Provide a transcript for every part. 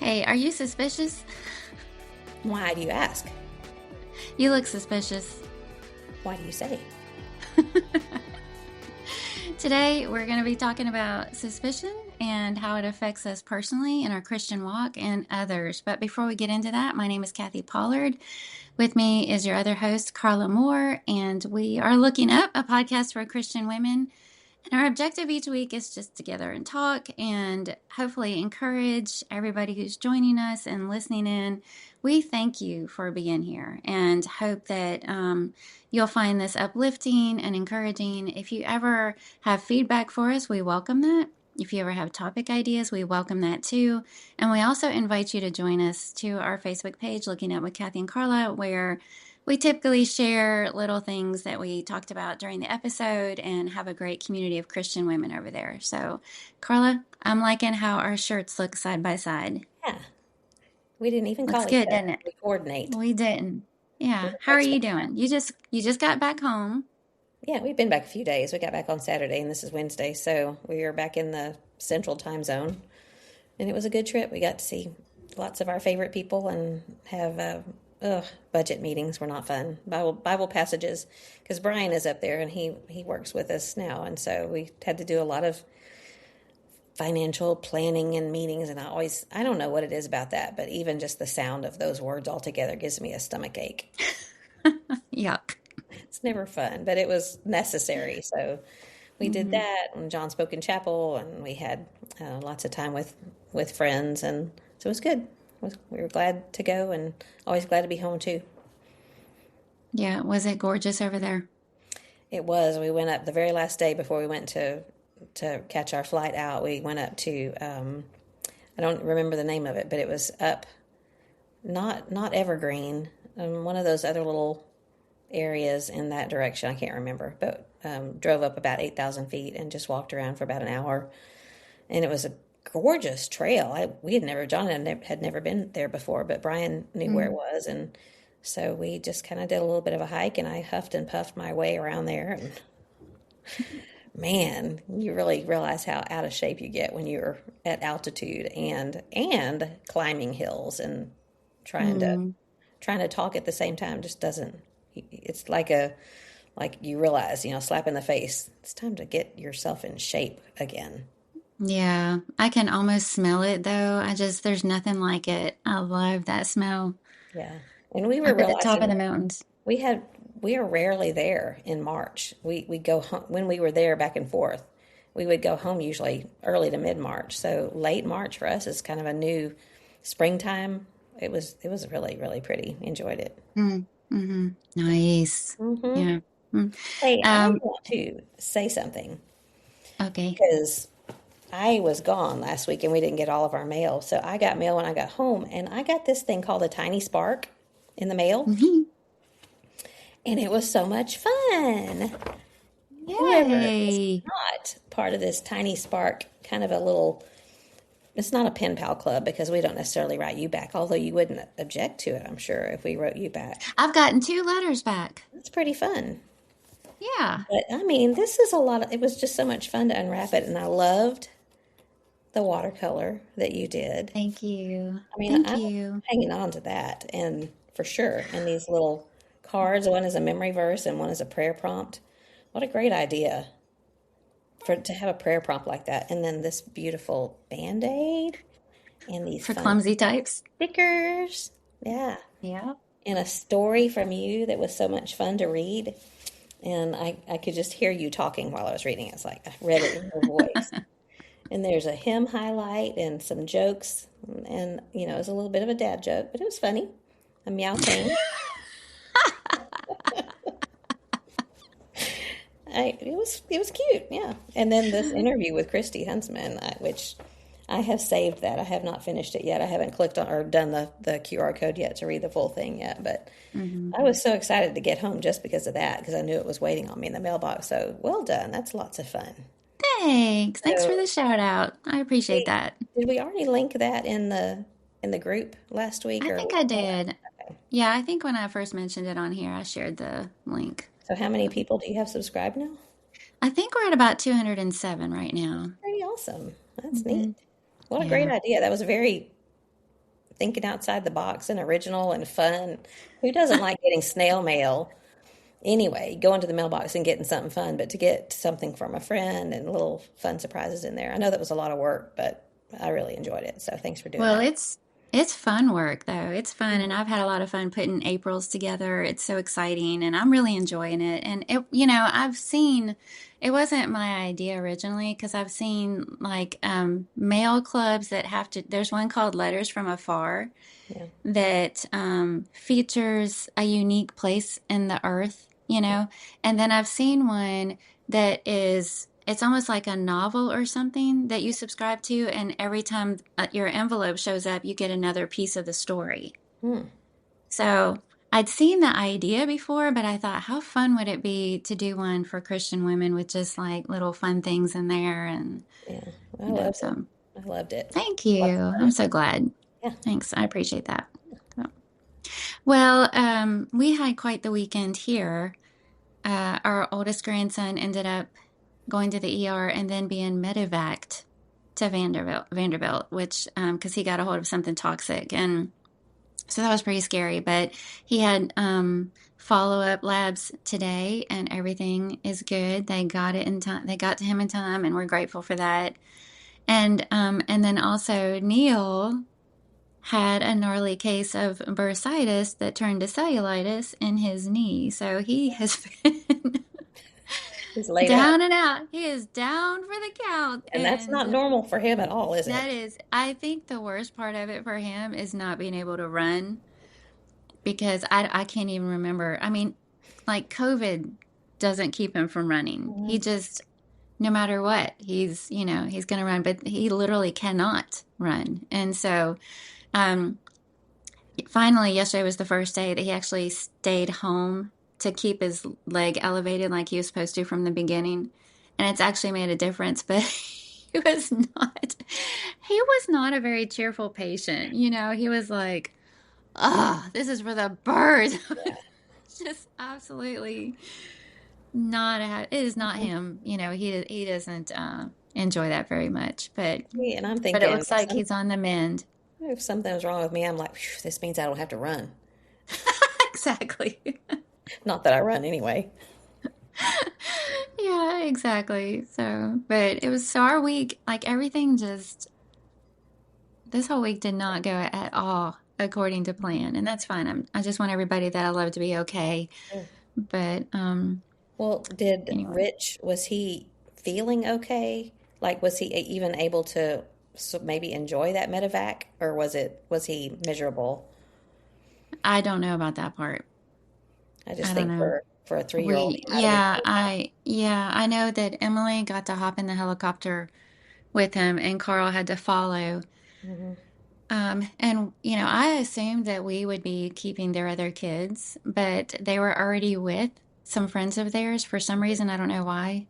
Hey, are you suspicious? Why do you ask? You look suspicious. Why do you say? Today, we're going to be talking about suspicion and how it affects us personally in our Christian walk and others. But before we get into that, my name is Kathy Pollard. With me is your other host, Carla Moore, and we are looking up a podcast for Christian women. And our objective each week is just to gather and talk and hopefully encourage everybody who's joining us and listening in. We thank you for being here and hope that you'll find this uplifting and encouraging. If you ever have feedback for us, we welcome that. If you ever have topic ideas, we welcome that too. And we also invite you to join us to our Facebook page, Looking Up with Kathy and Carla, where we typically share little things that we talked about during the episode and have a great community of Christian women over there. So, Carla, I'm liking how our shirts look side by side. Yeah. We didn't even Looks call each good, other. doesn't it? We coordinate. We didn't. Yeah. We're How are you expert. doing? You just got back home. Yeah, we've been back a few days. We got back on Saturday, and this is Wednesday, so we are back in the Central Time Zone. And it was a good trip. We got to see lots of our favorite people and have budget meetings were not fun. Bible passages, because Brian is up there and he works with us now, and so we had to do a lot of financial planning and meetings. And I don't know what it is about that, but even just the sound of those words altogether gives me a stomach ache. Yuck. It's never fun, but it was necessary. So we did that, and John spoke in chapel, and we had lots of time with friends, and so it was good. We were glad to go, and always glad to be home too. Yeah. Was it gorgeous over there? It was. We went up the very last day before we went to catch our flight out. We went up to I don't remember the name of it, but it was up not Evergreen, one of those other little areas in that direction. I can't remember, but drove up about 8,000 feet and just walked around for about an hour, and it was a gorgeous trail. John had never been there before, but Brian knew where it was, and so we just kind of did a little bit of a hike, and I huffed and puffed my way around there, and man, you really realize how out of shape you get when you're at altitude and climbing hills and trying to talk at the same time. Just doesn't. It's like you realize, slap in the face. It's time to get yourself in shape again. Yeah. I can almost smell it though. There's nothing like it. I love that smell Yeah, and we were up at the top of realizing the mountains. we are rarely there in March. We go home when we were there back and forth. We would go home usually early to mid March. So late March for us is kind of a new springtime. It was really, really pretty. Enjoyed it. Mm-hmm. Nice. Yeah. Mm. Hey, I Um, want to say something okay. because I was gone last week and we didn't get all of our mail. So I got mail when I got home, and I got this thing called a Tiny Spark in the mail, Mhm. and it was so much fun. Whoever is Yay. not part of this Tiny Spark, kind of a little, it's not a pen pal club because we don't necessarily write you back, although you wouldn't object to it, I'm sure, if we wrote you back. I've gotten 2 letters back. It's pretty fun. Yeah. But I mean, this is it was just so much fun to unwrap it, and I loved the watercolor that you did. Thank you. I mean, Thank I'm you. hanging on to that, and for sure. And these little cards, one is a memory verse and one is a prayer prompt. What a great idea to have a prayer prompt like that. And then this beautiful Band-Aid and these For fun clumsy types. stickers. Yeah. Yeah. And a story from you that was so much fun to read. And I could just hear you talking while I was reading it. It's like I read it in your voice. And there's a hymn highlight and some jokes. And, it was a little bit of a dad joke, but it was funny. A meow chain. It was cute, yeah. And then this interview with Christy Huntsman, which I have saved that. I have not finished it yet. I haven't clicked on or done the QR code yet to read the full thing yet. But I was so excited to get home just because of that, because I knew it was waiting on me in the mailbox. So well done. That's lots of fun. Thanks. Thanks for So the shout out. I appreciate that. did we already link that in the group last week I or? think I did. Okay. Yeah, I think when I first mentioned it on here, I shared the link. So how many people do you have subscribed now? I think we're at about 207 right now. Pretty awesome. That's neat. Hmm. What a great Yeah. idea. That was very thinking outside the box and original and fun. Who doesn't like getting snail mail? Anyway, going to the mailbox and getting something fun, but to get something from a friend and little fun surprises in there. I know that was a lot of work, but I really enjoyed it. So thanks for doing Well, that. it's fun work though. It's fun, and I've had a lot of fun putting April's together. It's so exciting, and I'm really enjoying it. And I've seen it wasn't my idea originally because I've seen like mail clubs that have to. There's one called Letters from Afar Yeah. that features a unique place in the earth, and then I've seen one that is it's almost like a novel or something that you subscribe to, and every time your envelope shows up, you get another piece of the story. Hmm. So I'd seen the idea before, but I thought, how fun would it be to do one for Christian women with just like little fun things in there, and Yeah. I loved it. so I loved it. thank you. Lots of I'm fun. so glad. Yeah. Thanks. I appreciate that. So, well, we had quite the weekend here. Our oldest grandson ended up going to the ER and then being medevaced to Vanderbilt, which because he got a hold of something toxic, and so that was pretty scary. But he had follow-up labs today, and everything is good. They got it in time. They got to him in time, and we're grateful for that. And then also Neil had a gnarly case of bursitis that turned to cellulitis in his knee. So he has been He's laid up. down and out. He is down for the count. And that's not And normal for him at all, is that it? is, I think the worst part of it for him is not being able to run because I can't even remember. I mean, like COVID doesn't keep him from running. He Mhm. just, no matter what, he's going to run, but he literally cannot run. And so, um, finally, yesterday was the first day that he actually stayed home to keep his leg elevated like he was supposed to from the beginning. And it's actually made a difference, but he was not a very cheerful patient. He was like, "Ah, this is for the birds." Yeah. Just absolutely not it is not Mhm. him. He doesn't enjoy that very much, See, and I'm but it thinking looks like he's on the mend. if something was wrong with me, I'm like, "Phew, this means I don't have to run. Exactly. Not that I run anyway. Yeah, exactly. So, but it was so our week, like everything just this whole week did not go at all according to plan, and that's fine. I just want everybody that I love to be okay. Sure. But Well, did anyway, Rich, was he feeling okay? Like, was he even able to maybe enjoy that medevac, or was he miserable? I don't know about that part. I just I don't think know. for a 3-year-old, We he might have been yeah, pretty bad. I know that Emily got to hop in the helicopter with him, and Carl had to follow. Hmm. And I assumed that we would be keeping their other kids, but they were already with some friends of theirs for some reason. I don't know why.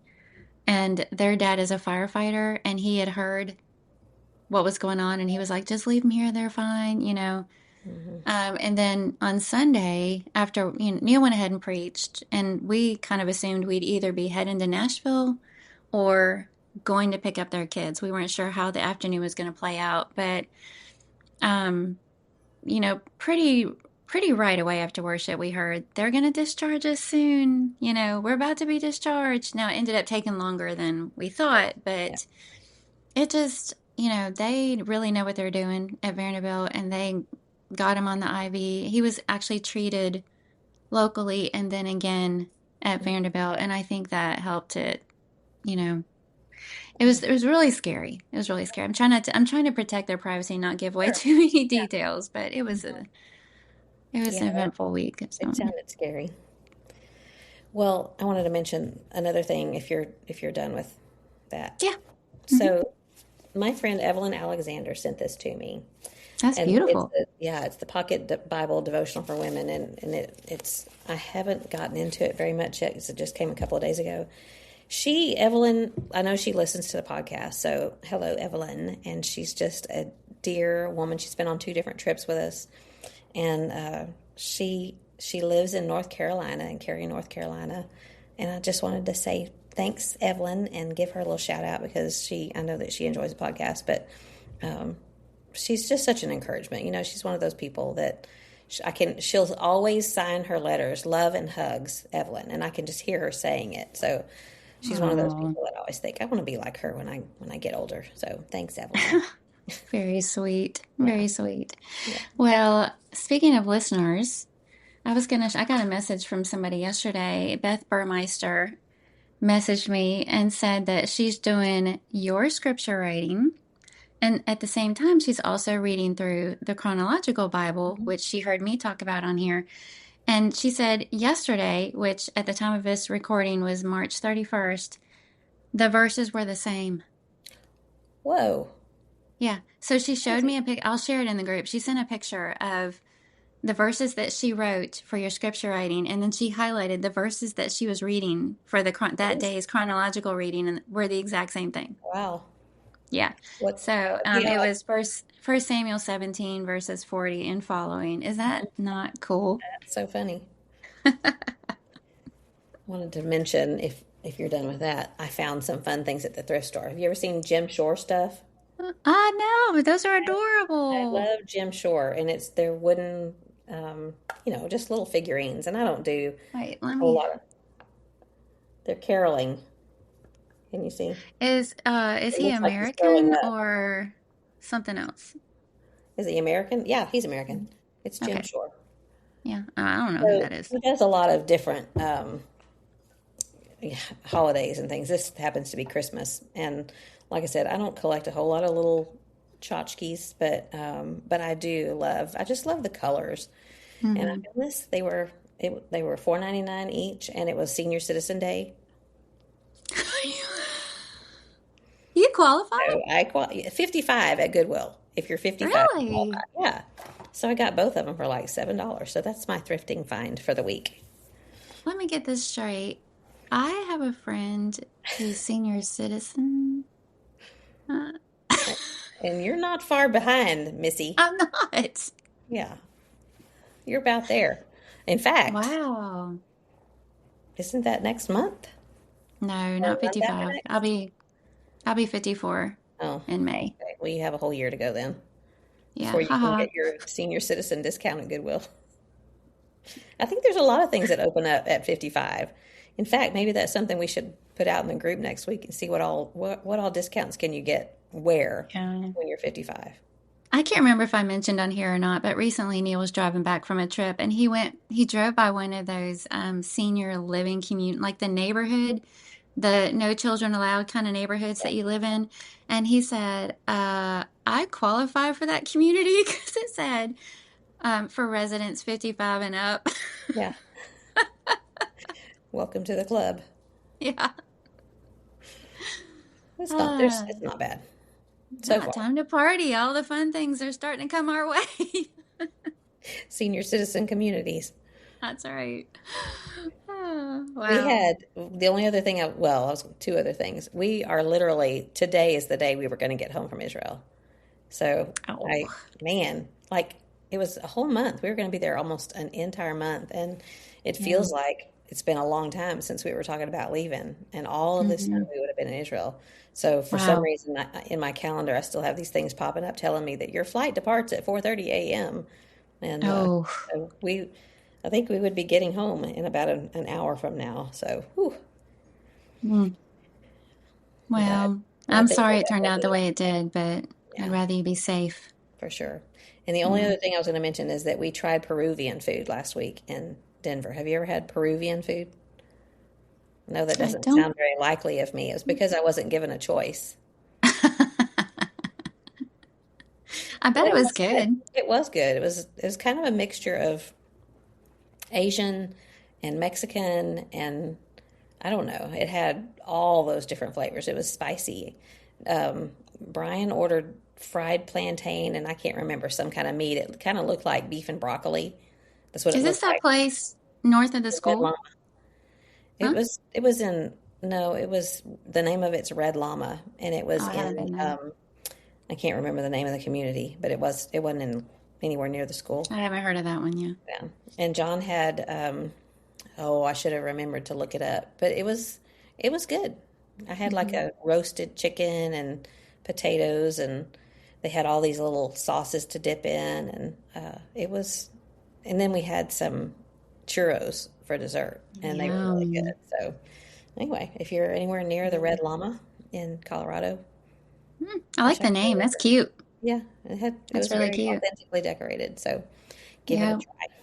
And their dad is a firefighter, and he had heard what was going on, and he was like, "Just leave them here; they're fine." Hmm. And then on Sunday, after Neil went ahead and preached, and we kind of assumed we'd either be heading to Nashville or going to pick up their kids. We weren't sure how the afternoon was going to play out, but um, pretty right away after worship, we heard they're going to discharge us soon. We're about to be discharged. Now, it ended up taking longer than we thought, Yeah. but it just, they really know what they're doing at Vanderbilt, and they got him on the IV. He was actually treated locally and then again at Vanderbilt, and I think that helped it. You know, it was really scary. It was really scary. I'm trying to protect their privacy, and not give away Sure. too many Yeah. details, but it was Mhm. an Yeah, eventful week. So it sounded scary. Well, I wanted to mention another thing if you're done with that. yeah, hmm, So, my friend Evelyn Alexander sent this to me, that's and beautiful. it's the Pocket Bible devotional for women, and it's I haven't gotten into it very much yet because it just came a couple of days ago. Evelyn, I know she listens to the podcast, so hello, Evelyn, and she's just a dear woman. She's been on 2 different trips with us, and she lives in North Carolina, in Cary, North Carolina, and I just wanted to say thanks, Evelyn, and give her a little shout out because I know that she enjoys the podcast, but um, she's just such an encouragement. She's one of those people that she'll always sign her letters, love and hugs, Evelyn, and I can just hear her saying it. So she's one of those Oh, people that I always think I want to be like her when I get older. So thanks, Evelyn. very sweet. Yeah. Very sweet. Yeah. Well, speaking of listeners, I got a message from somebody yesterday. Beth Burmeister messaged me and said that she's doing your scripture reading. And at the same time, she's also reading through the chronological Bible, Mhm. which she heard me talk about on here. And she said yesterday, which at the time of this recording was March 31st, the verses were the same. Whoa. Yeah. So she showed Crazy. me a pic. I'll share it in the group. She sent a picture of the verses that she wrote for your scripture writing, and then she highlighted the verses that she was reading for that day's chronological reading, and were the exact same thing. Wow. Yeah. What? So Yeah. it was First Samuel 17 verses 40 and following. Is that not cool? So funny. Wanted to mention if you're done with that, I found some fun things at the thrift store. Have you ever seen Jim Shore stuff? I know, those are I adorable. love Jim Shore, and it's their wooden, just little figurines. And I don't do Wait, a let whole me. lot of. They're caroling. Can you see? Is It he looks like he's throwing American up. or something else? Is he American? Yeah, he's American. It's Jim Okay. Shore. Yeah, I don't know who So that is. he does a lot of different holidays and things. This happens to be Christmas, and like I said, I don't collect a whole lot of little tchotchkes, but I just love the colors. And I Hmm. found this. They were $4.99 each, and it was Senior Citizen Day. You qualify? So 55 at Goodwill. If you're 55, you qualify. Really? Yeah. So I got both of them for like $7. So that's my thrifting find for the week. Let me get this straight. I have a friend who's senior citizen. Uh, And you're not far behind, Missy. I'm not. Yeah, you're about there. In fact, Wow. isn't that next month No, or not the month after 55. next? I'll be 54 Oh, in May. okay. Well, you have a whole year to go then Yeah, before you can haha. get your senior citizen discount at Goodwill. I think there's a lot of things that open up at 55. In fact, maybe that's something we should put out in the group next week and see what all discounts can you get where Yeah. when you're 55. I can't remember if I mentioned on here or not, but recently Neil was driving back from a trip and he drove by one of those senior living community, like the neighborhood, the no children allowed kind of neighborhoods Yeah. that you live in. And he said, I qualify for that community because it said for residents 55 and up. Yeah. Welcome to the club. Yeah. It's Ah, not bad so ah, far. time to party. All the fun things are starting to come our way. Senior citizen communities. That's right. Oh, We wow. had the only other thing, I was two other things. We are literally, today is the day we were going to get home from Israel. So Oh. man, like it was a whole month. We were going to be there almost an entire month. And it Yeah. feels like it's been a long time since we were talking about leaving. And all of this time Hmm. we would have been in Israel. So for some Wow. reason in my calendar, I still have these things popping up telling me that your flight departs at 4:30 a.m. And Oh. so I think we would be getting home in about an hour from now. So, whew, Mm. glad Well, I'm glad things sorry worked it out turned both out of the them. way it did, but I'd Yeah, rather you be safe. for sure. And the only Yeah. other thing I was going to mention is that we tried Peruvian food last week in Denver. Have you ever had Peruvian food? No, that I doesn't don't. sound very likely of me. It was because I wasn't given a choice. I And bet it it was was good. good. It was good. It was kind of a mixture of Asian and Mexican, and I don't know. It had all those different flavors. It was spicy. Brian ordered fried plantain, and I can't remember some kind of meat. It kind of looked like beef and broccoli. That's what it Is this looked that like. place north of the The Red school? Llama. It Huh? was. It was in. No, it was the name of it's Red Llama, and it Oh, was I haven't in. been there. I can't remember the name of the community, but it wasn't in anywhere near the school. I haven't heard of that one yet. Yeah. And John had. Oh, I should have remembered to look it up, but it was good. I had like Hmm. a roasted chicken and potatoes, and they had all these little sauces to dip in, and it was. And then we had some churros for dessert, and they were really good. Yum. So anyway, if you're anywhere near the Red Llama in Colorado, I I like shot the the name. That's river. cute. Yeah, it That's was really very cute. authentically decorated. So give it a Yeah. try.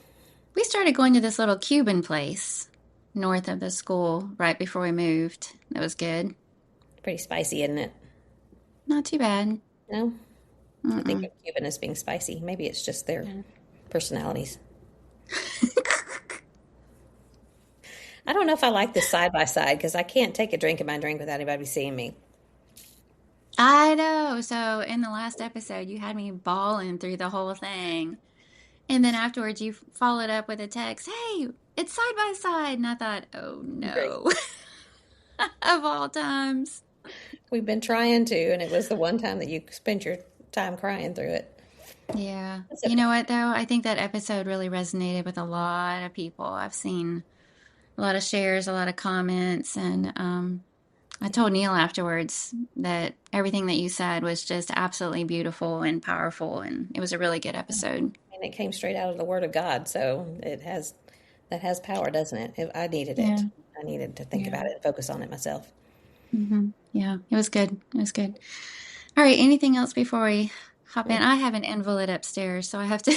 We started going to this little Cuban place north of the school right before we moved. That was good. Pretty spicy, isn't it? Not too bad. No, I think Mm-mm. of Cuban as being spicy. Maybe it's just their personalities. I don't know if I like this side by side because I can't take a drink of my drink without anybody seeing me. I know. So in the last episode, you had me bawling through the whole thing. And then afterwards, you followed up with a text, "Hey, it's side by side." And I thought, oh Great. no, of all times. We've been trying to, and it was the one time that you spent your time crying through it. Yeah. That's You okay. know what, though? I think that episode really resonated with a lot of people. I've seen a lot of shares, a lot of comments, and I told Neil afterwards that everything that you said was just absolutely beautiful and powerful, and it was a really good episode. And it came straight out of the Word of God, so it has that has power, doesn't it? I needed Yeah, it. I needed to think yeah, about it and focus on it myself. yeah. It was good. It was good. All right. Anything else before we hop Mm, in? I have an invalid upstairs, so I have to.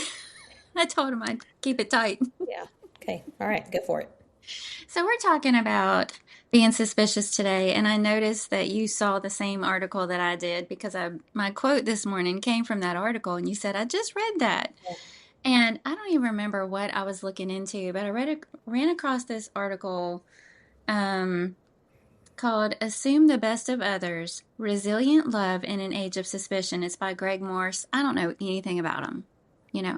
I told him I'd keep it tight. yeah. Okay. All right. Go for it. So we're talking about being suspicious today, and I noticed that you saw the same article that I did because my quote this morning came from that article, and you said I just read that, and I don't even remember what I was looking into, but ran across this article um, called "Assume the Best of Others: Resilient Love in an Age of Suspicion." It's by Greg Morse. I don't know anything about him,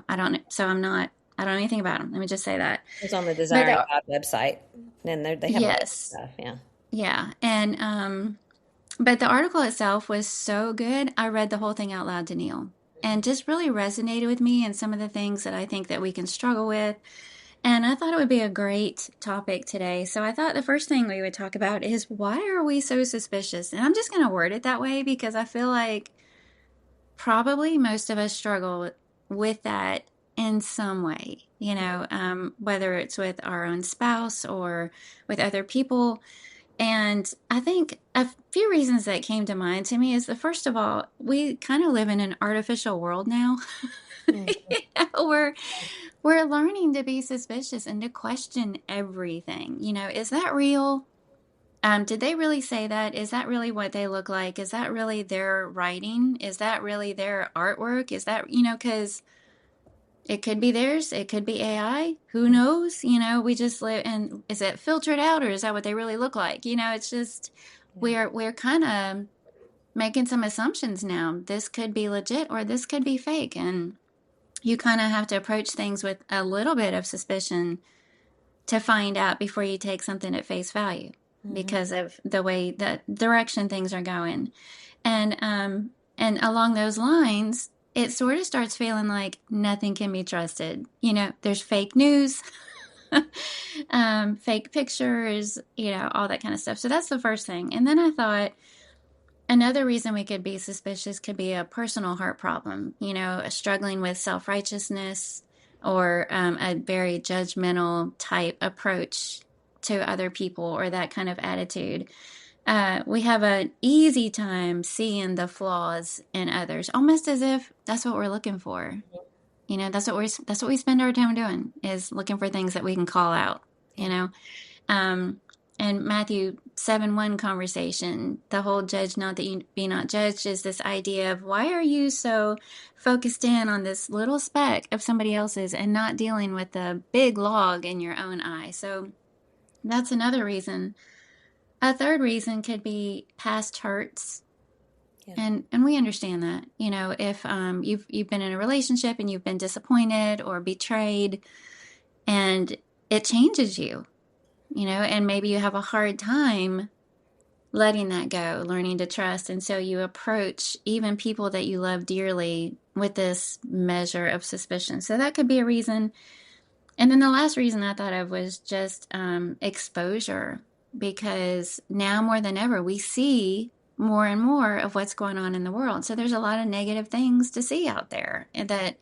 I don't, so I'm not. I don't know anything about him. Let me just say that. It was on the But Desiring God website, and they have a lot of good yes. stuff. Yeah. Yeah, and but the article itself was so good. I read the whole thing out loud to Neil and just really resonated with me and some of the things that I think that we can struggle with. And I thought it would be a great topic today. So I thought the first thing we would talk about is why are we so suspicious? And I'm just going to word it that way because I feel like probably most of us struggle with that in some way, whether it's with our own spouse or with other people. And I think a few reasons that came to mind to me is the first of all, we kind of live in an artificial world now. Mm. We're learning to be suspicious and to question everything. Is that real? Did they really say that? Is that really what they look like? Is that really their writing? Is that really their artwork? Is that, because it could be theirs. It could be AI. Who knows? We just live. And is it filtered out, or is that what they really look like? It's just Yeah. we're kind of making some assumptions now. This could be legit, or this could be fake, and you kind of have to approach things with a little bit of suspicion to find out before you take something at face value Mm-hmm. because of the way the direction things are going. And along those lines, it sort of starts feeling like nothing can be trusted. There's fake news, fake pictures, all that kind of stuff. So that's the first thing. And then I thought another reason we could be suspicious could be a personal heart problem, struggling with self righteousness or a very judgmental type approach to other people or that kind of attitude. We have an easy time seeing the flaws in others, almost as if that's what we're looking for. That's what we spend our time doing is looking for things that we can call out. Yeah. Um, and Matthew 7:1 conversation, the whole judge not that you be not judged is this idea of why are you so focused in on this little speck of somebody else's and not dealing with the big log in your own eye. So that's another reason. A third reason could be past hurts. Yeah. And we understand that, if you've been in a relationship and you've been disappointed or betrayed, and it changes you, and maybe you have a hard time letting that go, learning to trust, and so you approach even people that you love dearly with this measure of suspicion. So that could be a reason. And then the last reason I thought of was just exposure, because now more than ever we see more and more of what's going on in the world. So there's a lot of negative things to see out there that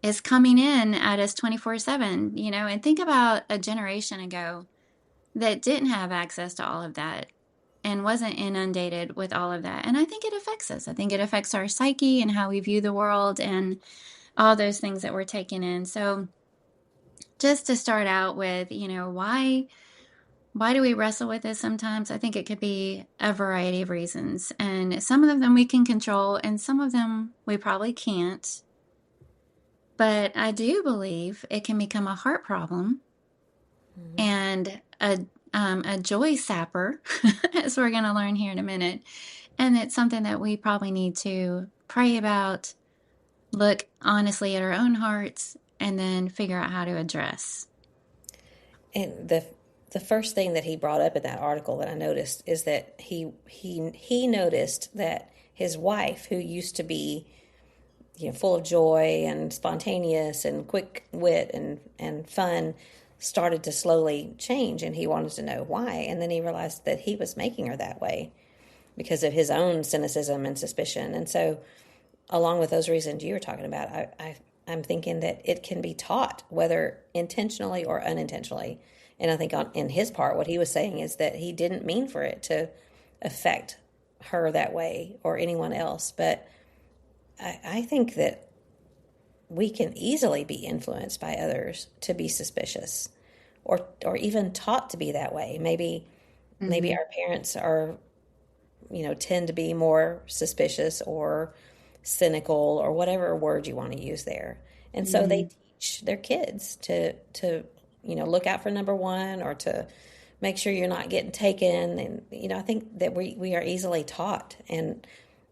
is coming in at us 24/7, and think about a generation ago that didn't have access to all of that and wasn't inundated with all of that. And I think it affects us. I think it affects our psyche and how we view the world and all those things that we're taking in. So just to start out with, why do we wrestle with this sometimes? I think it could be a variety of reasons. And some of them we can control and some of them we probably can't. But I do believe it can become a heart problem and a joy sapper, as we're going to learn here in a minute. And it's something that we probably need to pray about, look honestly at our own hearts, and then figure out how to address. And the first thing that he brought up in that article that I noticed is that he noticed that his wife, who used to be full of joy and spontaneous and quick wit and fun, started to slowly change, and he wanted to know why. And then he realized that he was making her that way because of his own cynicism and suspicion. And so, along with those reasons you were talking about, I'm thinking that it can be taught, whether intentionally or unintentionally. And I think in his part, what he was saying is that he didn't mean for it to affect her that way or anyone else. But I think that we can easily be influenced by others to be suspicious, or even taught to be that way. Maybe our parents are, tend to be more suspicious or cynical or whatever word you want to use there. And so they teach their kids to look out for number one, or to make sure you're not getting taken. And, I think that we are easily taught and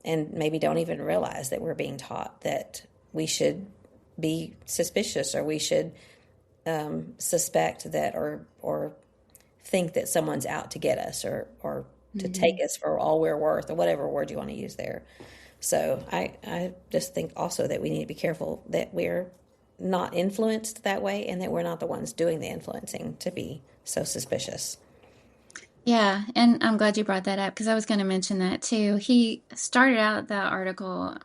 maybe don't even realize that we're being taught that we should be suspicious, or we should suspect that, or think that someone's out to get us, or to take us for all we're worth, or whatever word you want to use there. So I just think also that we need to be careful that we're not influenced that way, and that we're not the ones doing the influencing to be so suspicious. Yeah, and I'm glad you brought that up because I was going to mention that too. He started out the article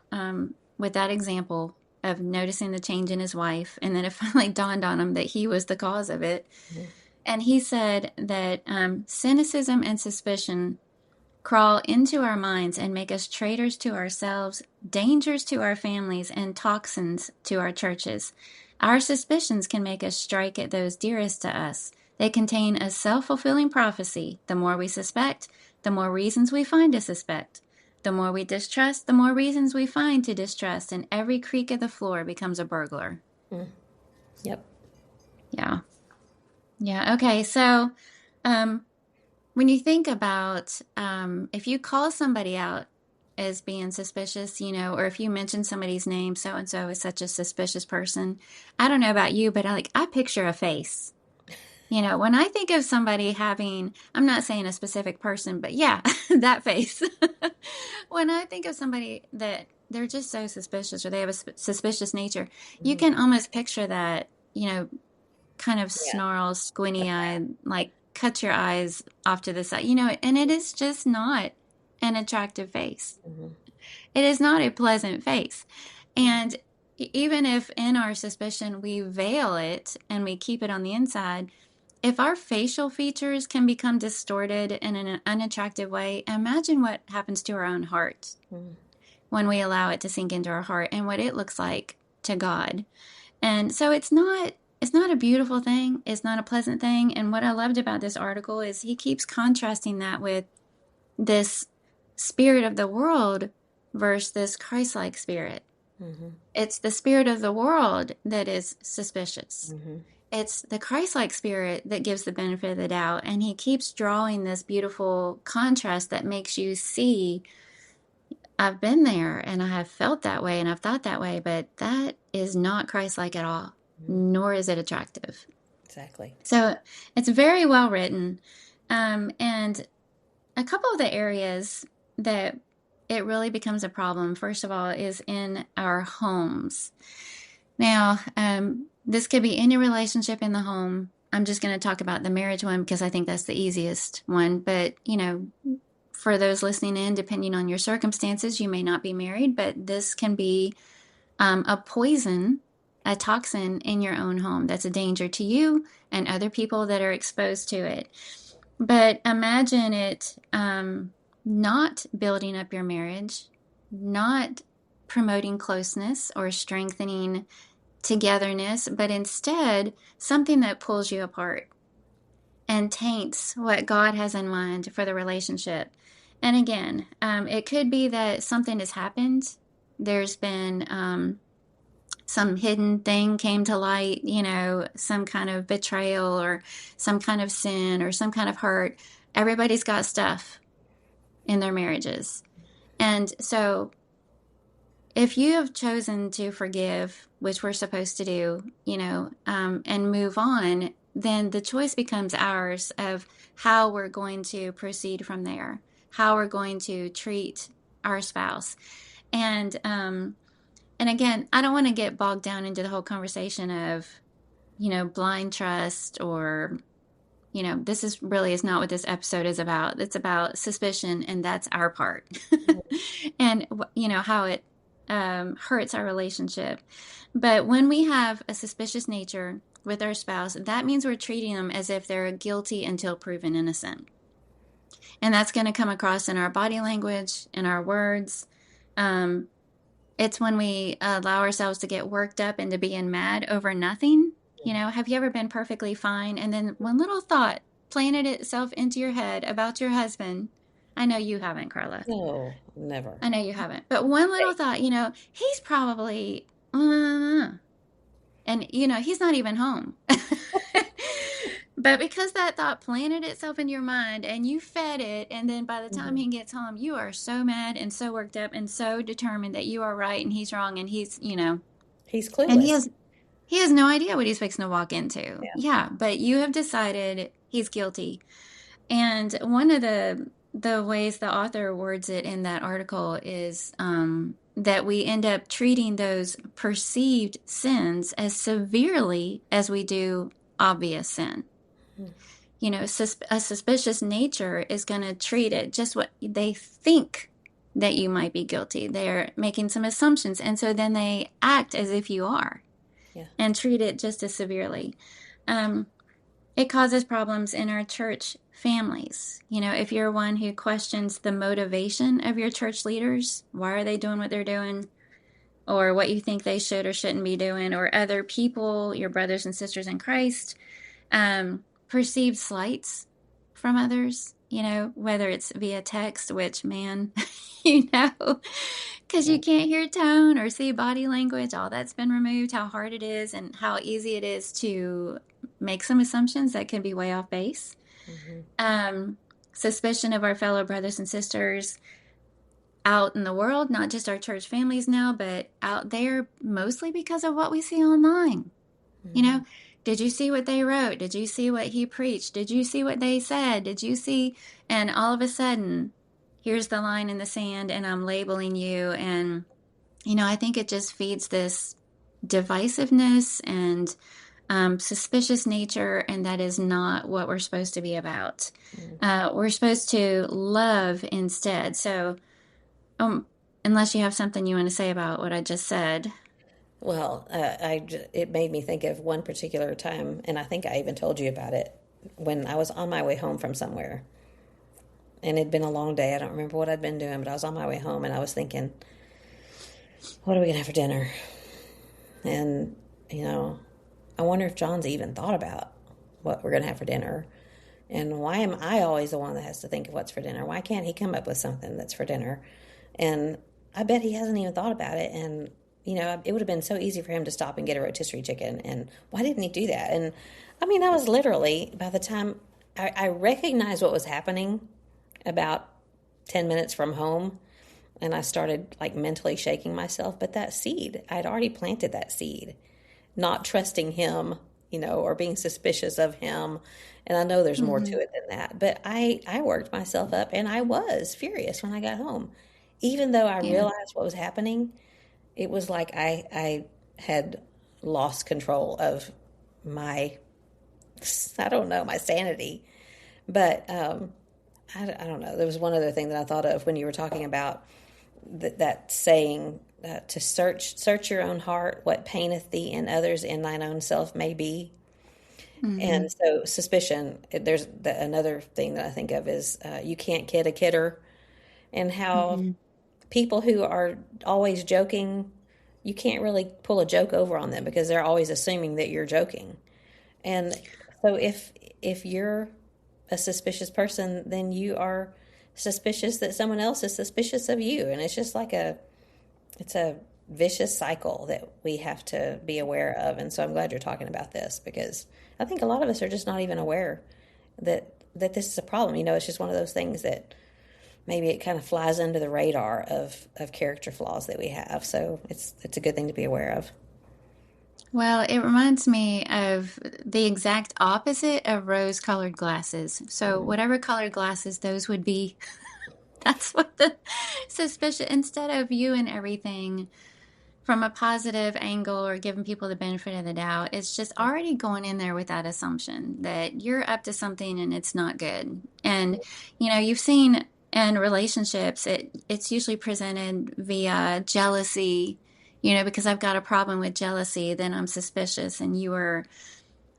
with that example of noticing the change in his wife, and then it finally dawned on him that he was the cause of it. Mm-hmm. And he said that cynicism and suspicion crawl into our minds and make us traitors to ourselves, dangers to our families, and toxins to our churches. Our suspicions can make us strike at those dearest to us. They contain a self-fulfilling prophecy. The more we suspect, the more reasons we find to suspect. The more we distrust, the more reasons we find to distrust, and every creak of the floor becomes a burglar. Yep. Yeah. Yeah, okay, so when you think about if you call somebody out as being suspicious, or if you mention somebody's name, so-and-so is such a suspicious person, I don't know about you, but I picture a face. When I think of somebody having, I'm not saying a specific person, but yeah, that face. When I think of somebody that they're just so suspicious, or they have a suspicious nature, you can almost picture that, kind of snarl, squinty-eyed, like cut your eyes off to the side, and it is just not an attractive face. It is not a pleasant face. And even if in our suspicion we veil it and we keep it on the inside, if our facial features can become distorted in an unattractive way, imagine what happens to our own heart when we allow it to sink into our heart, and what it looks like to God. And so it's not a beautiful thing. It's not a pleasant thing. And what I loved about this article is he keeps contrasting that with this spirit of the world versus this Christ-like spirit. It's the spirit of the world that is suspicious. It's the Christ-like spirit that gives the benefit of the doubt. And he keeps drawing this beautiful contrast that makes you see, I've been there and I have felt that way and I've thought that way, but that is not Christ-like at all, nor is it attractive. Exactly. So it's very well written. And a couple of the areas that it really becomes a problem, first of all, is in our homes. Now, this could be any relationship in the home. I'm just going to talk about the marriage one because I think that's the easiest one. But, for those listening in, depending on your circumstances, you may not be married, but this can be a poison, a toxin in your own home that's a danger to you and other people that are exposed to it. But imagine it not building up your marriage, not promoting closeness or strengthening togetherness, but instead something that pulls you apart and taints what God has in mind for the relationship. And again, it could be that something has happened. There's been some hidden thing came to light, some kind of betrayal or some kind of sin or some kind of hurt. Everybody's got stuff in their marriages. And so if you have chosen to forgive, which we're supposed to do, and move on, then the choice becomes ours of how we're going to proceed from there, how we're going to treat our spouse. And again, I don't want to get bogged down into the whole conversation of, blind trust or, this is not what this episode is about. It's about suspicion, and that's our part. And, how it hurts our relationship. But when we have a suspicious nature with our spouse, that means we're treating them as if they're guilty until proven innocent. And that's going to come across in our body language, in our words. It's when we allow ourselves to get worked up into being mad over nothing. Have you ever been perfectly fine? And then one little thought planted itself into your head about your husband. I know you haven't, Carla. No, never. I know you haven't. But one little thought, he's probably, and, he's not even home. But because that thought planted itself in your mind and you fed it, and then by the time he gets home, you are so mad and so worked up and so determined that you are right and he's wrong, and he's clueless. And he has no idea what he's fixing to walk into. Yeah, but you have decided he's guilty. And one of the ways the author words it in that article is that we end up treating those perceived sins as severely as we do obvious sin. A suspicious nature is going to treat it just what they think that you might be guilty. They're making some assumptions, and so then they act as if you are, and treat it just as severely. It causes problems in our church families. If you're one who questions the motivation of your church leaders, why are they doing what they're doing, or what you think they should or shouldn't be doing, or other people, your brothers and sisters in Christ, perceived slights from others, whether it's via text, which, man, because you can't hear tone or see body language, all that's been removed, how hard it is and how easy it is to make some assumptions that can be way off base. Suspicion of our fellow brothers and sisters out in the world, not just our church families now, but out there, mostly because of what we see online. Did you see what they wrote? Did you see what he preached? Did you see what they said? Did you see? And all of a sudden, here's the line in the sand, and I'm labeling you. And, I think it just feeds this divisiveness and suspicious nature, and that is not what we're supposed to be about. We're supposed to love instead. So, unless you have something you want to say about what I just said. Well, it made me think of one particular time, and I think I even told you about it, when I was on my way home from somewhere. And it'd been a long day. I don't remember what I'd been doing, but I was on my way home, and I was thinking, what are we going to have for dinner? And, I wonder if John's even thought about what we're going to have for dinner. And why am I always the one that has to think of what's for dinner? Why can't he come up with something that's for dinner? And I bet he hasn't even thought about it. And it would have been so easy for him to stop and get a rotisserie chicken. And why didn't he do that? And I was literally, by the time I recognized what was happening about 10 minutes from home, and I started mentally shaking myself. But that seed, I'd already planted that seed, not trusting him, or being suspicious of him. And I know there's more to it than that. But I worked myself up, and I was furious when I got home. Even though I realized what was happening, it was like I had lost control of my sanity. But I don't know. There was one other thing that I thought of when you were talking about that saying, to search your own heart, what paineth thee in others in thine own self may be. Mm-hmm. And so suspicion, there's another thing that I think of is, you can't kid a kidder, and how Mm-hmm. people who are always joking, you can't really pull a joke over on them because they're always assuming that you're joking. And so if you're a suspicious person, then you are suspicious that someone else is suspicious of you, and it's just like it's a vicious cycle that we have to be aware of. And so I'm glad you're talking about this, because I think a lot of us are just not even aware that this is a problem. It's just one of those things that maybe it kind of flies under the radar of character flaws that we have. So it's a good thing to be aware of. Well, it reminds me of the exact opposite of rose-colored glasses. So Mm-hmm. whatever colored glasses those would be, that's what the suspicion, instead of viewing everything from a positive angle or giving people the benefit of the doubt, it's just already going in there with that assumption that you're up to something and it's not good. And, you've seen in relationships, it's usually presented via jealousy, because I've got a problem with jealousy, then I'm suspicious and you are,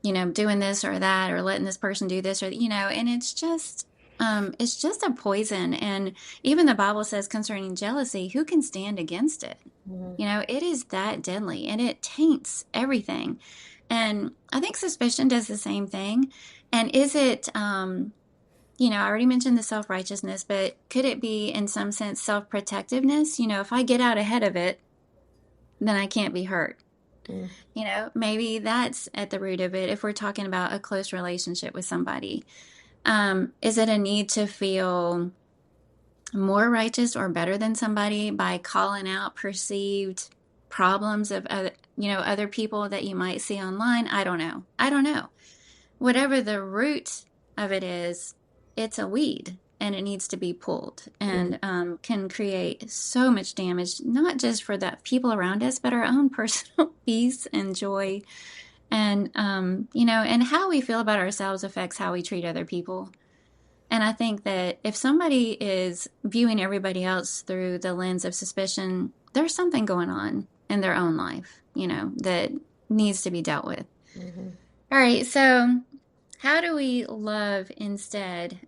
doing this or that or letting this person do this or, and it's just a poison. And even the Bible says concerning jealousy, who can stand against it? Mm-hmm. It is that deadly and it taints everything. And I think suspicion does the same thing. And is it, I already mentioned the self righteousness, but could it be in some sense self protectiveness? If I get out ahead of it, then I can't be hurt. Maybe that's at the root of it if we're talking about a close relationship with somebody. Is it a need to feel more righteous or better than somebody by calling out perceived problems of other people that you might see online? I don't know. Whatever the root of it is, it's a weed and it needs to be pulled, Mm-hmm. and can create so much damage, not just for the people around us, but our own personal peace and joy. And and how we feel about ourselves affects how we treat other people. And I think that if somebody is viewing everybody else through the lens of suspicion, there's something going on in their own life, that needs to be dealt with. Mm-hmm. All right, so how do we love instead?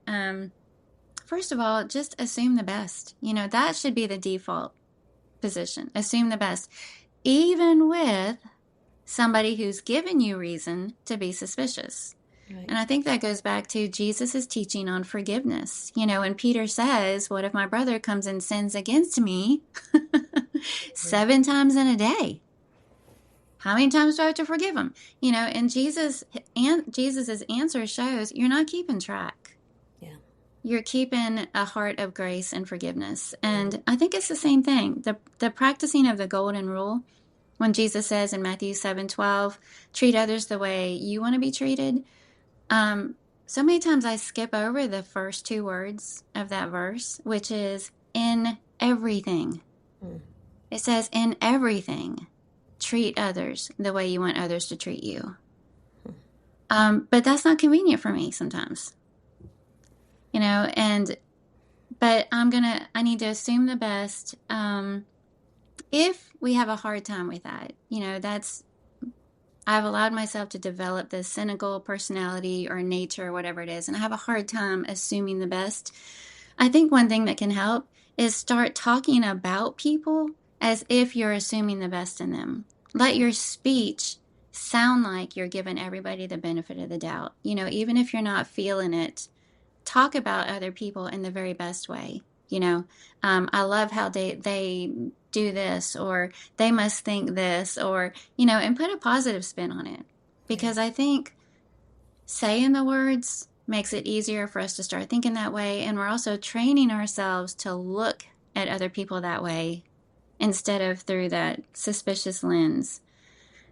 First of all, just assume the best. That should be the default position. Assume the best, even with somebody who's given you reason to be suspicious. Right. And I think that goes back to Jesus' teaching on forgiveness. And Peter says, what if my brother comes and sins against me 7 times in a day? How many times do I have to forgive him? And Jesus's answer shows you're not keeping track. Yeah. You're keeping a heart of grace and forgiveness. And I think it's the same thing. The practicing of the golden rule, when Jesus says in Matthew 7:12, treat others the way you want to be treated. So many times I skip over the first 2 words of that verse, which is in everything. Mm. It says, in everything, treat others the way you want others to treat you. But that's not convenient for me sometimes, but I need to assume the best. If we have a hard time with that, I've allowed myself to develop this cynical personality or nature or whatever it is, and I have a hard time assuming the best. I think one thing that can help is start talking about people as if you're assuming the best in them. Let your speech sound like you're giving everybody the benefit of the doubt. Even if you're not feeling it, talk about other people in the very best way. I love how they do this, or they must think this, or, and put a positive spin on it. Yeah. Because I think saying the words makes it easier for us to start thinking that way. And we're also training ourselves to look at other people that way instead of through that suspicious lens.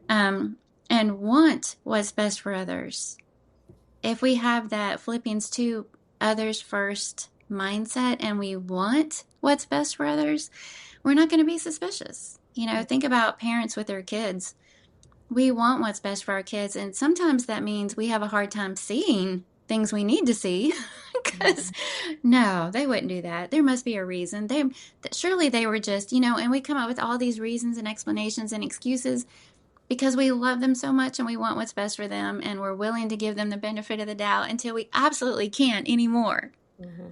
And want what's best for others. If we have that Philippians 2 others first mindset and we want what's best for others, we're not going to be suspicious. Think about parents with their kids. We want what's best for our kids, and sometimes that means we have a hard time seeing things we need to see Because no, they wouldn't do that. There must be a reason. Surely they were just, and we come up with all these reasons and explanations and excuses because we love them so much and we want what's best for them and we're willing to give them the benefit of the doubt until we absolutely can't anymore. Mm-hmm.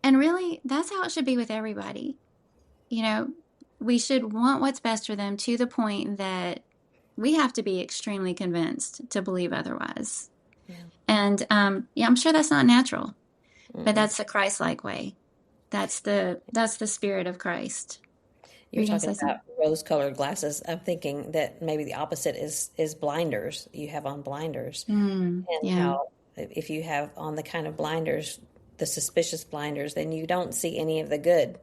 And really, that's how it should be with everybody. You know, we should want what's best for them to the point that we have to be extremely convinced to believe otherwise. Yeah. And yeah, I'm sure that's not natural, but Mm-mm. that's the Christ-like way. That's the spirit of Christ. You Were were you gonna talking say about something? rose-colored glasses. I'm thinking that maybe the opposite is blinders. You have on blinders, and Yeah. how if you have on the kind of blinders, the suspicious blinders, then you don't see any of the good.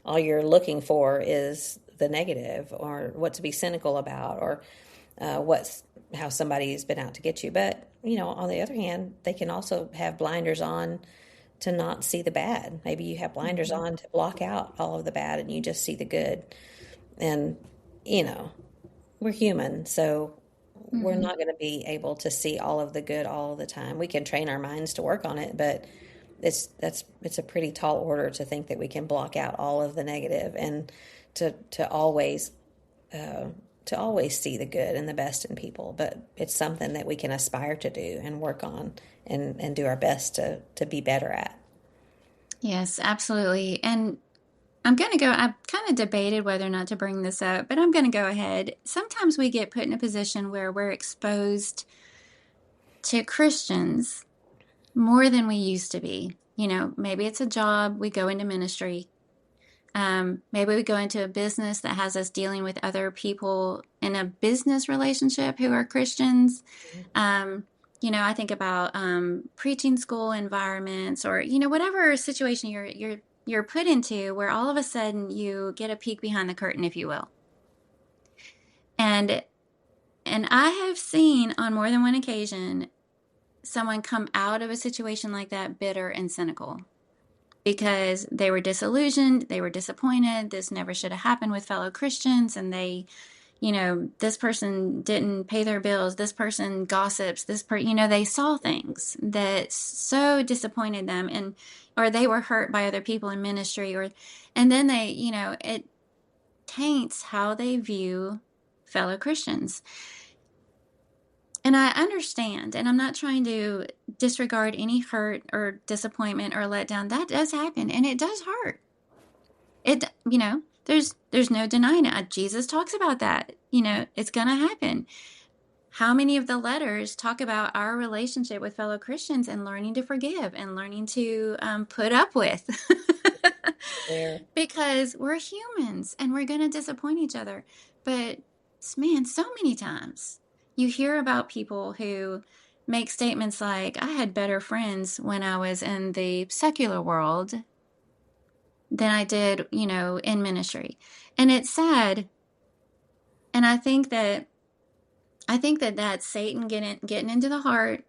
All you're looking for is the negative, or what to be cynical about, or what's how somebody's been out to get you. But on the other hand, they can also have blinders on to not see the bad. Maybe you have blinders Mhm. on to block out all of the bad, and you just see the good. And you know, we're human, so we're Mhm. not going to be able to see all of the good all of the time. We can train our minds to work on it, but it's a pretty tall order to think that we can block out all of the negative and to to always uh, to always see the good and the best in people. But it's something that we can aspire to do and work on and do our best to be better at. Yes, absolutely. And I've kind of debated whether or not to bring this up, but I'm going to go ahead. Sometimes we get put in a position where we're exposed to Christians more than we used to be. Maybe it's a job, we go into ministry. Maybe we go into a business that has us dealing with other people in a business relationship who are Christians. Um, I think about preaching school environments, or whatever situation you're put into, where all of a sudden you get a peek behind the curtain, if you will. And and I have seen on more than one occasion someone come out of a situation like that bitter and cynical because they were disillusioned, they were disappointed. This never should have happened with fellow Christians, and this person didn't pay their bills, this person gossips, they saw things that so disappointed them, and or they were hurt by other people in ministry, and then it taints how they view fellow Christians. And I understand, and I'm not trying to disregard any hurt or disappointment or letdown. That does happen, and it does hurt. There's no denying it. Jesus talks about that. It's gonna happen. How many of the letters talk about our relationship with fellow Christians and learning to forgive and learning to put up with? There, Because we're humans and we're gonna disappoint each other. But man, so many times you hear about people who make statements like, I had better friends when I was in the secular world than I did, in ministry. And it's sad. And I think that that's Satan getting into the heart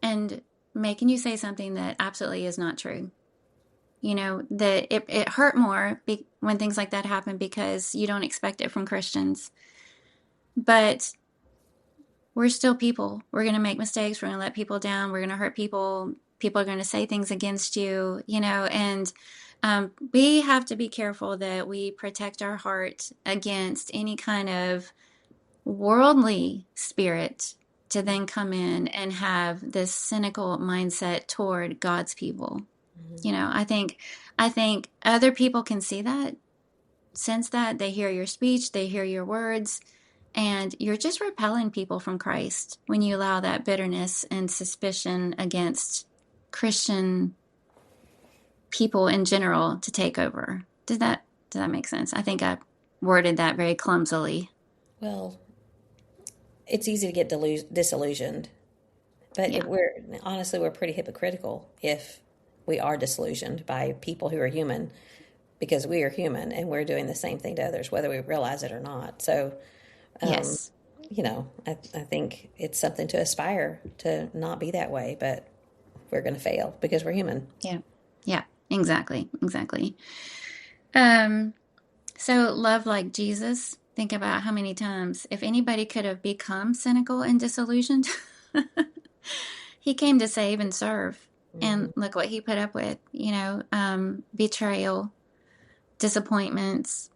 and making you say something that absolutely is not true. That it hurt more when things like that happen because you don't expect it from Christians. But we're still people. We're going to make mistakes. We're going to let people down. We're going to hurt people. People are going to say things against you, and we have to be careful that we protect our heart against any kind of worldly spirit to then come in and have this cynical mindset toward God's people. mm-hmm. I think other people can see that, sense that, they hear your speech, they hear your words, and you're just repelling people from Christ when you allow that bitterness and suspicion against Christian people in general to take over. Does that make sense? I think I worded that very clumsily. Well, it's easy to get disillusioned, but Yeah. we're pretty hypocritical if we are disillusioned by people who are human, because we are human and we're doing the same thing to others, whether we realize it or not. So, um, Yes. I think it's something to aspire to not be that way, but we're going to fail because we're human. Yeah. Yeah. Exactly. Exactly. Um, so love like Jesus. Think about how many times, if anybody could have become cynical and disillusioned, he came to save and serve. Mm-hmm. And look what he put up with, betrayal, disappointments,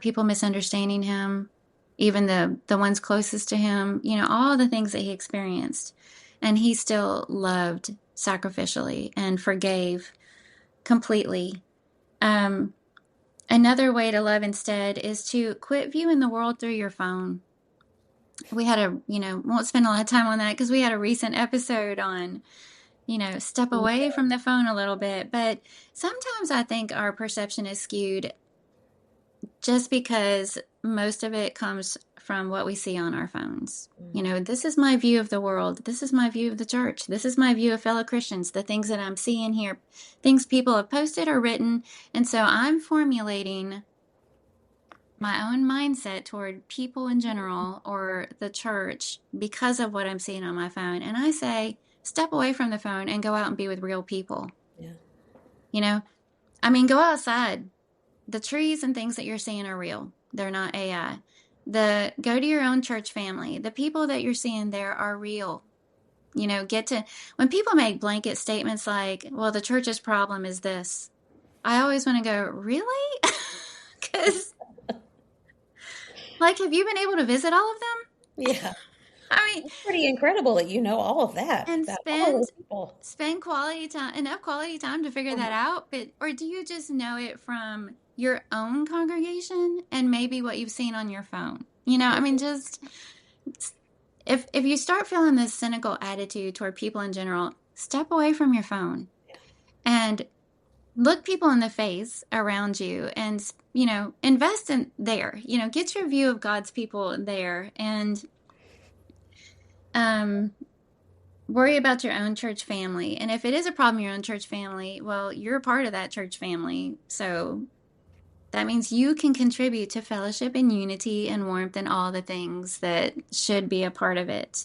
people misunderstanding him, even the ones closest to him, all the things that he experienced. And he still loved sacrificially and forgave completely. Um, Another way to love instead is to quit viewing the world through your phone. We had won't spend a lot of time on that because we had a recent episode on, step away from the phone a little bit. But sometimes I think our perception is skewed just because most of it comes from what we see on our phones. This is my view of the world. This is my view of the church. This is my view of fellow Christians, the things that I'm seeing here, things people have posted or written. And so I'm formulating my own mindset toward people in general or the church because of what I'm seeing on my phone. And I say, step away from the phone and go out and be with real people. Yeah. Go outside. The trees and things that you're seeing are real. They're not AI. Go to your own church family. The people that you're seeing there are real. When people make blanket statements like, well, the church's problem is this, I always want to go, really? Because, have you been able to visit all of them? Yeah. I mean, It's pretty incredible that you know all of that and about all spend those people. spend enough quality time to figure that out. But or do you just know it from your own congregation and maybe what you've seen on your phone? Just if you start feeling this cynical attitude toward people in general, step away from your phone and look people in the face around you and invest in there. Get your view of God's people there and worry about your own church family. And if it is a problem in your own church family, well, you're a part of that church family. So that means you can contribute to fellowship and unity and warmth and all the things that should be a part of it.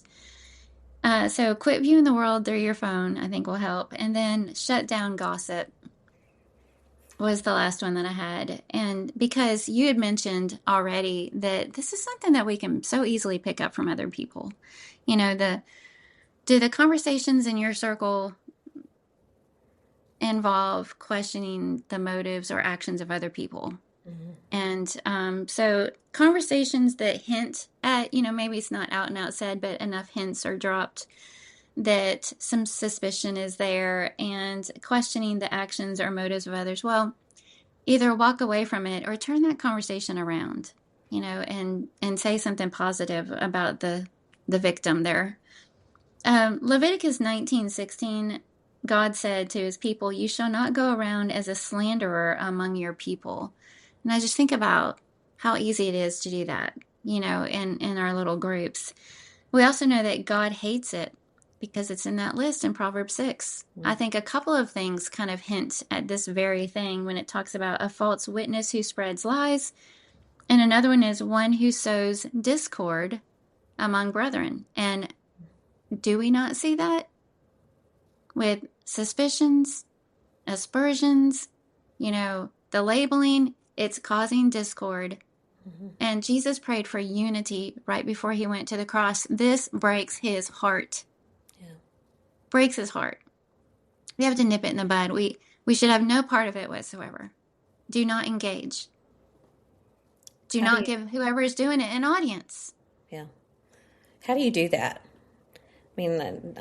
So quit viewing the world through your phone, I think will help. And then shut down gossip was the last one that I had. And because you had mentioned already that this is something that we can so easily pick up from other people. Do the conversations in your circle involve questioning the motives or actions of other people? Mm-hmm. And so conversations that hint at, maybe it's not out and out said, but enough hints are dropped that some suspicion is there and questioning the actions or motives of others. Well, either walk away from it or turn that conversation around, and say something positive about the victim there. Leviticus 19:16, God said to his people, you shall not go around as a slanderer among your people. And I just think about how easy it is to do that, in our little groups. We also know that God hates it because it's in that list in Proverbs 6. Mm-hmm. I think a couple of things kind of hint at this very thing when it talks about a false witness who spreads lies. And another one is one who sows discord among brethren. And do we not see that with suspicions, aspersions, the labeling? It's causing discord. Mm-hmm. And Jesus prayed for unity right before he went to the cross. This breaks his heart. Yeah. Breaks his heart. We have to nip it in the bud. We should have no part of it whatsoever. Do not engage. Do not give whoever is doing it an audience. Yeah. How do you do that? I mean,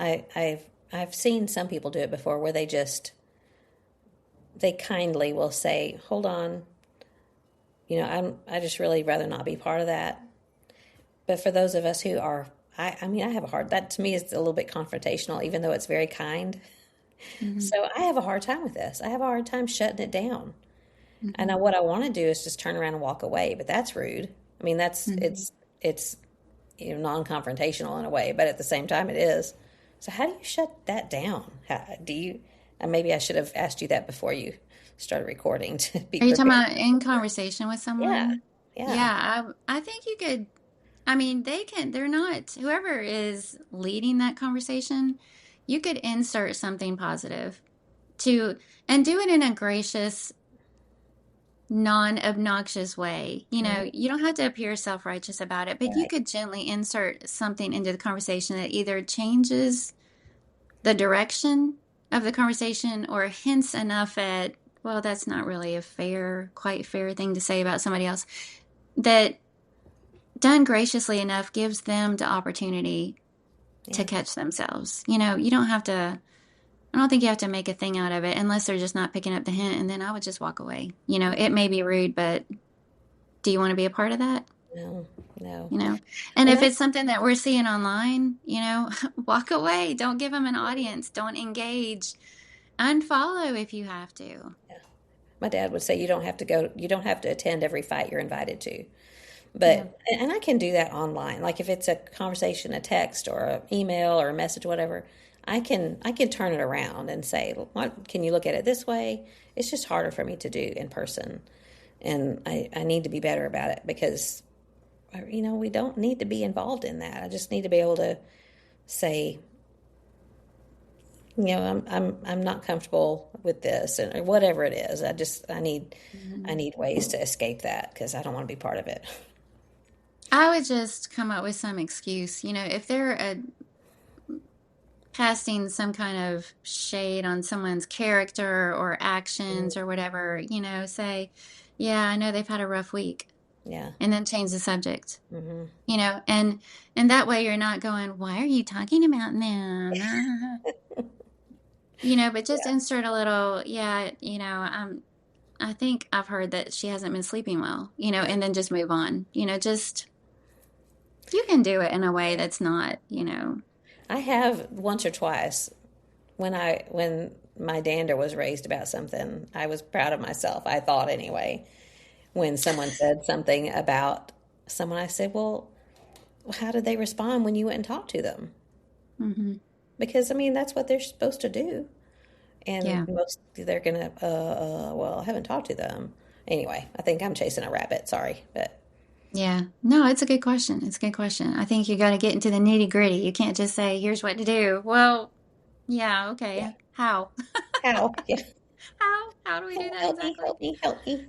I've seen some people do it before where they kindly will say, hold on, I just really rather not be part of that. But for those of us who are, I have a hard, that to me is a little bit confrontational, even though it's very kind. Mm-hmm. So I have a hard time with this. I have a hard time shutting it down. Mm-hmm. And what I want to do is just turn around and walk away, but that's rude. I mean, it's non-confrontational in a way, but at the same time it is. So how do you shut that down? And maybe I should have asked you that before you started recording to be Are you prepared. talking about in conversation with someone? Yeah. I think you could, they're not, whoever is leading that conversation, you could insert something positive and do it in a gracious, non-obnoxious way. Mm-hmm. You don't have to appear self-righteous about it, but right. You could gently insert something into the conversation that either changes the direction of the conversation or hints enough at, well, that's not really a quite fair thing to say about somebody else, that done graciously enough gives them the opportunity to Yeah. catch themselves. You don't have to, I don't think you have to make a thing out of it unless they're just not picking up the hint. And then I would just walk away. It may be rude, but do you want to be a part of that? No, no. You know, and And if that's it's something that we're seeing online, walk away. Don't give them an audience. Don't engage. Unfollow if you have to. yeah. My dad would say you don't have to go, you don't have to attend every fight you're invited to. Yeah. And I can do that online. Like if it's a conversation, a text or an email or a message, whatever, I can turn it around and say, what, can you look at it this way? It's just harder for me to do in person. And I need to be better about it because, we don't need to be involved in that. I just need to be able to say, I'm not comfortable with this or whatever it is. I Mhm. need ways to escape that because I don't want to be part of it. I would just come up with some excuse. If they're casting some kind of shade on someone's character or actions or whatever, say, yeah, I know they've had a rough week, Yeah. and then change the subject. Hmm. And that way you're not going, why are you talking about them? But just Yeah. insert a little, yeah, I think I've heard that she hasn't been sleeping well, and then just move on. Just you can do it in a way that's not. I have once or twice when my dander was raised about something, I was proud of myself. I thought anyway. When someone said something about someone, I said, "Well, how did they respond when you went and talked to them?" Hmm. Because I mean, that's what they're supposed to do. And Yeah. most they're gonna, well, I haven't talked to them. Anyway, I think I'm chasing a rabbit. Sorry, but Yeah. No, it's a good question. It's a good question. I think you got to get into the nitty gritty. You can't just say, here's what to do. Well, yeah, yeah, okay. How? how? Yeah, How do we do oh, that help me, exactly? help me, help me.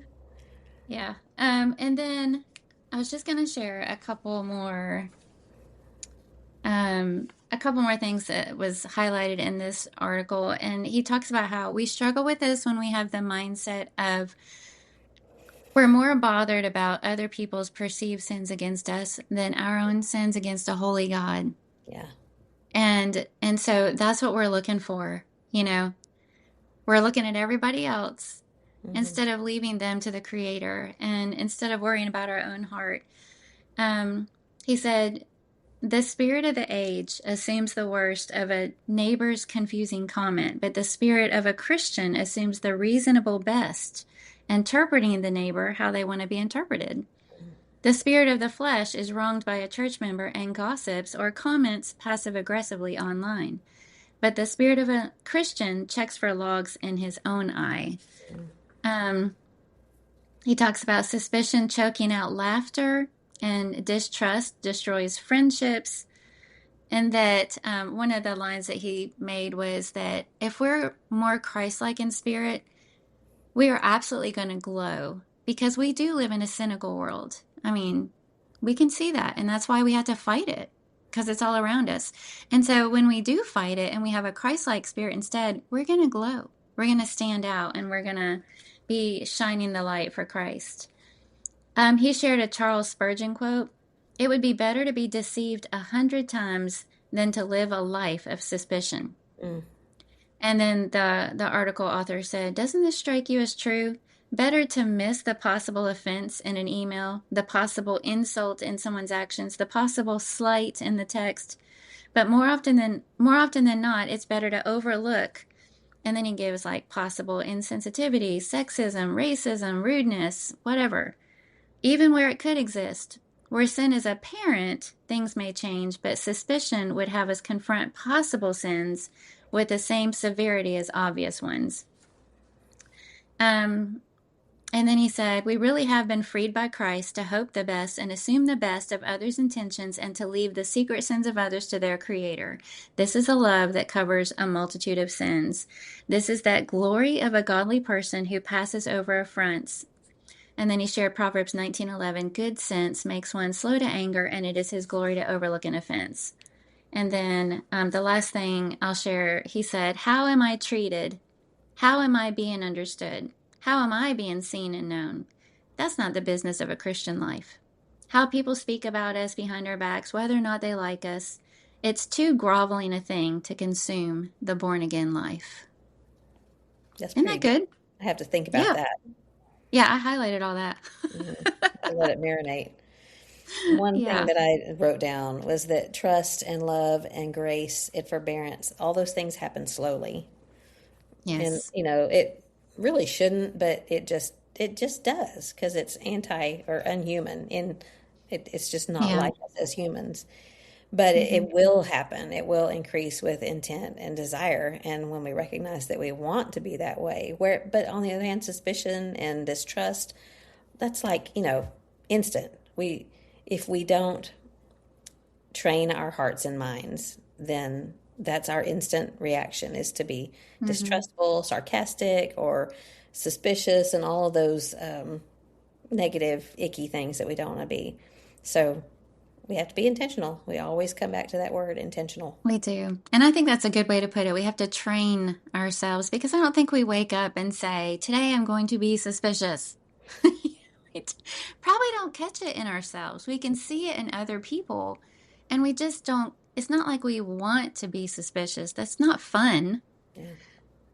Yeah. And then I was just gonna share a couple more things that was highlighted in this article. And he talks about how we struggle with this when we have the mindset of we're more bothered about other people's perceived sins against us than our own sins against a holy God. Yeah. And so that's what we're looking for, you know. We're looking at everybody else Hmm. instead of leaving them to the creator and instead of worrying about our own heart. He said, the spirit of the age assumes the worst of a neighbor's confusing comment, but the spirit of a Christian assumes the reasonable best, interpreting the neighbor how they want to be interpreted. The spirit of the flesh is wronged by a church member and gossips or comments passive aggressively online. But the spirit of a Christian checks for logs in his own eye. Um, he talks about suspicion choking out laughter, and distrust destroys friendships. And that one of the lines that he made was that if we're more Christ like in spirit, we are absolutely going to glow because we do live in a cynical world. I mean, we can see that. And that's why we have to fight it because it's all around us. And so when we do fight it and we have a Christ like spirit instead, we're going to glow. We're going to stand out and we're going to be shining the light for Christ. He shared a Charles Spurgeon quote. It would be better to be deceived 100 times than to live a life of suspicion. Mm. And then the article author said, doesn't this strike you as true? Better to miss the possible offense in an email, the possible insult in someone's actions, the possible slight in the text. But more often than not, it's better to overlook. And then he gives like possible insensitivity, sexism, racism, rudeness, whatever. Even where it could exist. Where sin is apparent, things may change, but suspicion would have us confront possible sins with the same severity as obvious ones. Um, and then he said, we really have been freed by Christ to hope the best and assume the best of others' intentions and to leave the secret sins of others to their Creator. This is a love that covers a multitude of sins. This is that glory of a godly person who passes over affronts. And then he shared Proverbs 19:11, good sense makes one slow to anger, and it is his glory to overlook an offense. And then the last thing I'll share, he said, "How am I treated? How am I being understood? How am I being seen and known? That's not the business of a Christian life. How people speak about us behind our backs, whether or not they like us, it's too groveling a thing to consume the born again life." That's Isn't pretty that good. good? I have to think about Yeah. that. Yeah, I highlighted all that. Mhm. To let it marinate. One thing Yeah. that I wrote down was that trust and love and grace and forbearance, all those things happen slowly. And Yes. it really shouldn't, but it just does because it's anti or unhuman and it's just not Yeah. like us as humans. But it Hmm. will happen. It will increase with intent and desire. And when we recognize that we want to be that way, but on the other hand, suspicion and distrust, that's like, instant. If we don't train our hearts and minds, then that's our instant reaction is to be Hmm. distrustful, sarcastic, or suspicious, and all of those negative, icky things that we don't want to be. So we have to be intentional. We always come back to that word, intentional. We do. And I think that's a good way to put it. We have to train ourselves because I don't think we wake up and say, "Today I'm going to be suspicious." We probably don't catch it in ourselves. We can see it in other people, and we just don't. It's not like we want to be suspicious. That's not fun, Yeah.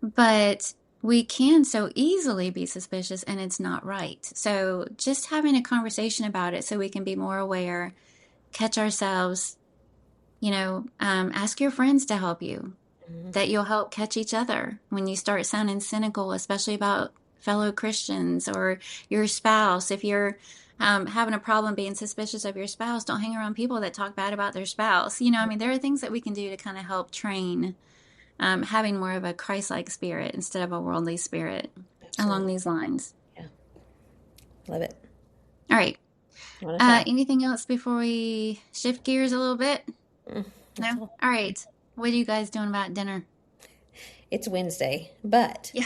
but we can so easily be suspicious, and it's not right. So just having a conversation about it so we can be more aware, catch ourselves, ask your friends to help you, Mhm. that you'll help catch each other when you start sounding cynical, especially about fellow Christians or your spouse. If you're having a problem being suspicious of your spouse, don't hang around people that talk bad about their spouse. There are things that we can do to kind of help train having more of a Christ like spirit instead of a worldly spirit along Absolutely. these lines. Yeah. Love it. All right. You want to try? Anything else before we shift gears a little bit? That's No? all. All right. What are you guys doing about dinner? It's Wednesday, but, Yeah.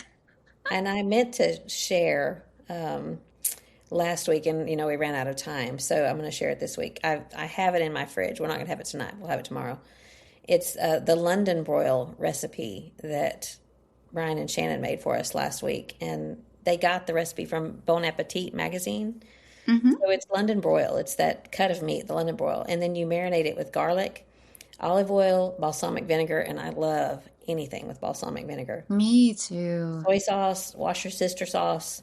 and I meant to share last week, and we ran out of time, so I'm going to share it this week. I have it in my fridge. We're not going to have it tonight. We'll have it tomorrow. It's the London broil recipe that Brian and Shannon made for us last week, and they got the recipe from Bon Appetit magazine. Mm-hmm. So it's London broil. It's that cut of meat, the London broil, and then you marinate it with garlic, olive oil, balsamic vinegar, and I love anything with balsamic vinegar. Me too. Soy sauce, Worcestershire sauce,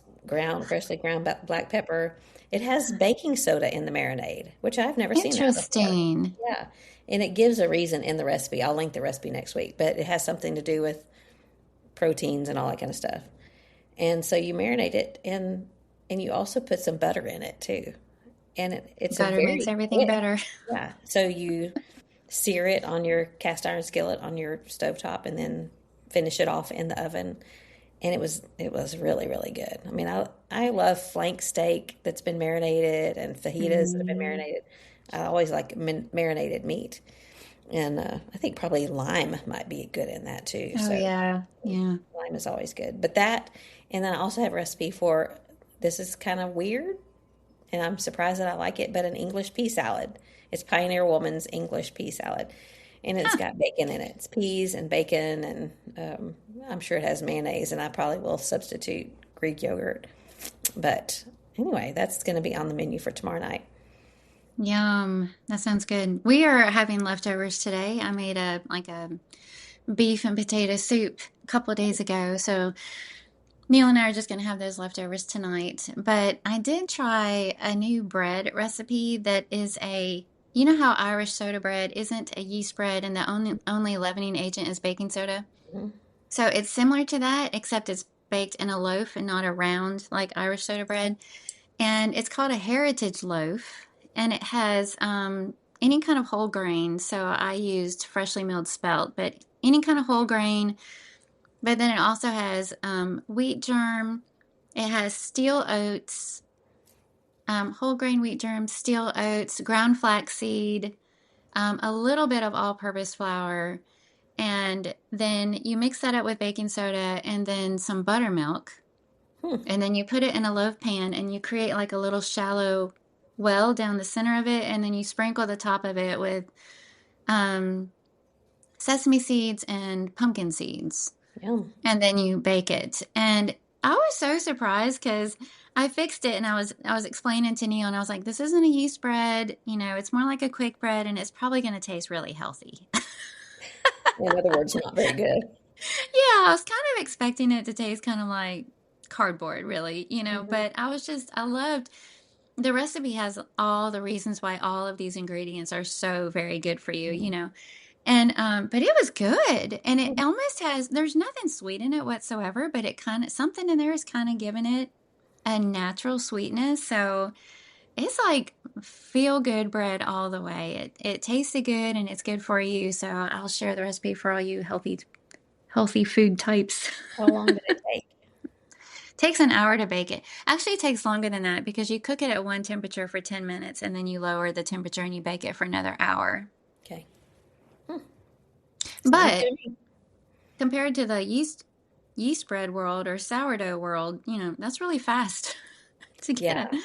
freshly ground black pepper. It has baking soda in the marinade, which I've never seen that before. Interesting. Yeah, and it gives a reason in the recipe. I'll link the recipe next week, but it has something to do with proteins and all that kind of stuff. And so you marinate it, and you also put some butter in it too. And it's a Butter makes very everything quick. better. Yeah. So you sear it on your cast iron skillet on your stovetop, and then finish it off in the oven. And it was really really good. I mean, I love flank steak that's been marinated and fajitas that have been Mm. marinated. I always like marinated meat, and I think probably lime might be good in that too. Oh, So yeah. Yeah. lime is always good. But that, and then I also have a recipe for, this is kind of weird, and I'm surprised that I like it, but an English pea salad. It's Pioneer Woman's English pea salad, and it's Huh. got bacon in it. It's peas and bacon, and I'm sure it has mayonnaise, and I probably will substitute Greek yogurt. But anyway, that's going to be on the menu for tomorrow night. Yum. That sounds good. We are having leftovers today. I made a beef and potato soup a couple of days ago. So Neil and I are just going to have those leftovers tonight. But I did try a new bread recipe that is you know how Irish soda bread isn't a yeast bread and the only leavening agent is baking soda? Mhm. So it's similar to that, except it's baked in a loaf and not a round like Irish soda bread. And it's called a heritage loaf. And it has any kind of whole grain. So I used freshly milled spelt, but any kind of whole grain. But then it also has wheat germ. It has steel oats, whole grain wheat germ, steel oats, ground flaxseed, a little bit of all purpose flour, and then you mix that up with baking soda and then some buttermilk. Hmm. And then you put it in a loaf pan and you create like a little shallow well down the center of it. And then you sprinkle the top of it with sesame seeds and pumpkin seeds. Yum. And then you bake it. And I was so surprised because I fixed it and I was explaining to Neil and I was like, this isn't a yeast bread, it's more like a quick bread and it's probably going to taste really healthy. In other words, not very good. Yeah, I was kind of expecting it to taste kind of like cardboard, really, Hmm. but I loved the recipe has all the reasons why all of these ingredients are so very good for you. And but it was good. And it almost there's nothing sweet in it whatsoever, but it kind of something in there is kind of giving it a natural sweetness. So it's like feel good bread all the way. It tasted good and it's good for you. So I'll share the recipe for all you healthy food types. How long did it take? Takes an hour to bake it. Actually, it takes longer than that because you cook it at one temperature for 10 minutes and then you lower the temperature and you bake it for another hour. Okay. Hmm. Sounds good But to me. compared to the yeast bread world or sourdough world, that's really fast to get Yeah. a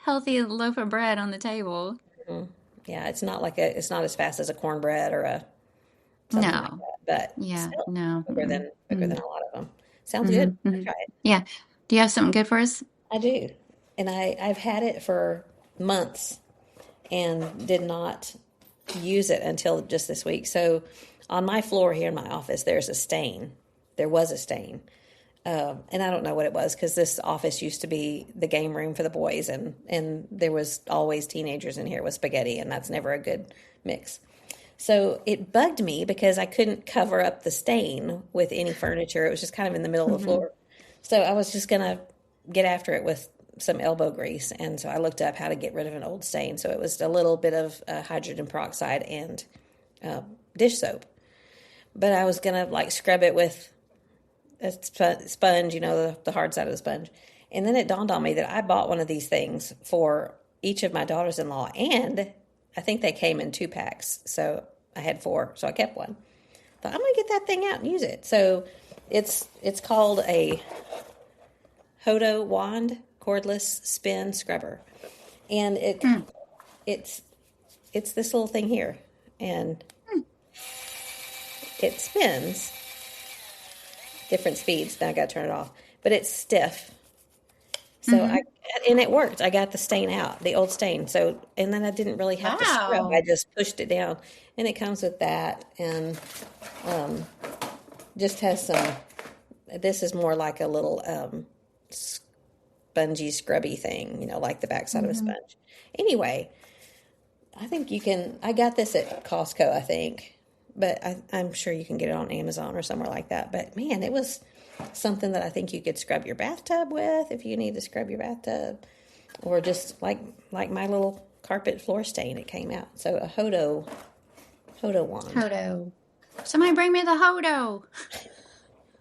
healthy loaf of bread on the table. Mhm. Yeah, it's not as fast as a cornbread or a something like No. that, but Yeah, still no. quicker than a lot of them. Sounds good. Mm-hmm, I'll mm-hmm. try it. Yeah. Do you have something good for us? I do. And I've had it for months and did not use it until just this week. So on my floor here in my office, there's a stain. There was a stain. And I don't know what it was because this office used to be the game room for the boys, and there was always teenagers in here with spaghetti, and that's never a good mix. So it bugged me because I couldn't cover up the stain with any furniture. It was just kind of in the middle of the Mm-hmm. floor. So I was just going to get after it with some elbow grease. And so I looked up how to get rid of an old stain. So it was a little bit of hydrogen peroxide and uh, dish soap. But I was going to like scrub it with a sponge, the hard side of the sponge. And then it dawned on me that I bought one of these things for each of my daughters-in-law, and I think they came in 2 packs. So I had 4, so I kept one. Thought I'm gonna get that thing out and use it. So it's called a Hodo wand cordless spin scrubber, and it's it's this little thing here, and it spins different speeds. Now I got to turn it off, but it's stiff. So Mm-hmm. and it worked. I got the stain out, the old stain. So, and then I didn't really have to scrub. I Wow. just pushed it down, and it comes with that, and um, just has some. This is more like a little spongy, scrubby thing, like the backside of a Mm-hmm. sponge. Anyway, I think you can. I got this at Costco, I think, but I'm sure you can get it on Amazon or somewhere like that. But man, it was something that I think you could scrub your bathtub with if you need to scrub your bathtub, or just like my little carpet floor stain. It came out. So a Hodo wand. Hodo. Somebody bring me the Hodo.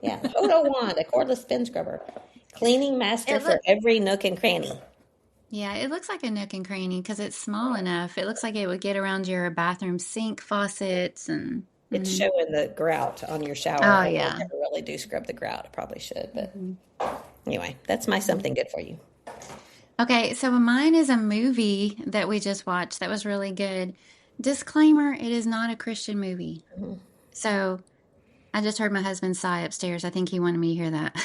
Yeah, Hodo wand, a cordless spin scrubber, cleaning master It for look every nook and cranny. Yeah, it looks like a nook and cranny because it's small enough. It looks like it would get around your bathroom sink faucets and It's mhm. showing the grout on your shower. Oh I yeah. never really do scrub the grout. I probably should, but Mhm. anyway, that's my Mhm. something good for you. Okay, so mine is a movie that we just watched that was really good. Disclaimer, it is not a Christian movie. Mhm. So I just heard my husband sigh upstairs. I think he wanted me to hear that.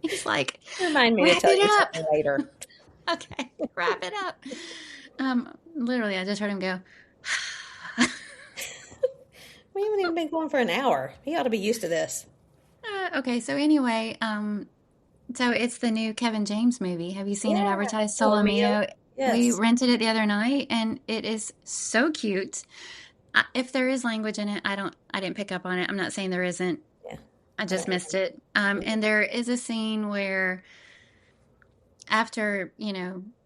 He's like, Remind me to wrap tell you it up. something later. Okay, wrap it up. Literally, I just heard him go. We haven't even been going for an hour. He ought to be used to this. Okay, so anyway, so it's the new Kevin James movie. Have you seen it Yeah, advertised? Solo Solomio. Mio. We Yes. rented it the other night, and it is so cute. If there is language in it, I didn't pick up on it. I'm not saying there isn't. Yeah. I I just don't missed it. And there is a scene where after,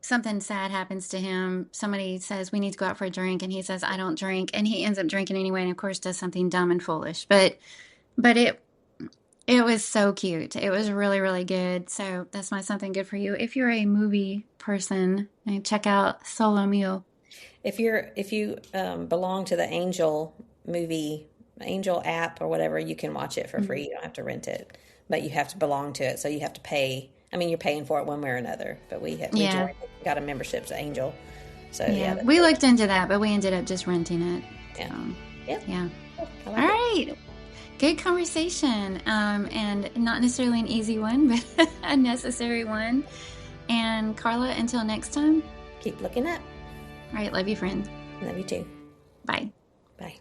something sad happens to him, somebody says, we need to go out for a drink. And he says, I don't drink. And he ends up drinking anyway. And of course does something dumb and foolish. But it was so cute. It was really, really good. So that's my something good for you. If you're a movie person, check out Solo Mio. if you belong to the Angel app or whatever, you can watch it for free. You don't have to rent it, but you have to belong to it, so you have to pay. I mean, you're paying for it one way or another. But we Yeah. joined, got a membership to Angel, So Yeah, we looked into that, but we ended up just renting it. yeah, So, yeah, yeah. I All like it. right. Good conversation. And not necessarily an easy one, but a necessary one. And Carla, until next time. Keep looking up. All right. Love you, friend. Love you too. Bye. Bye.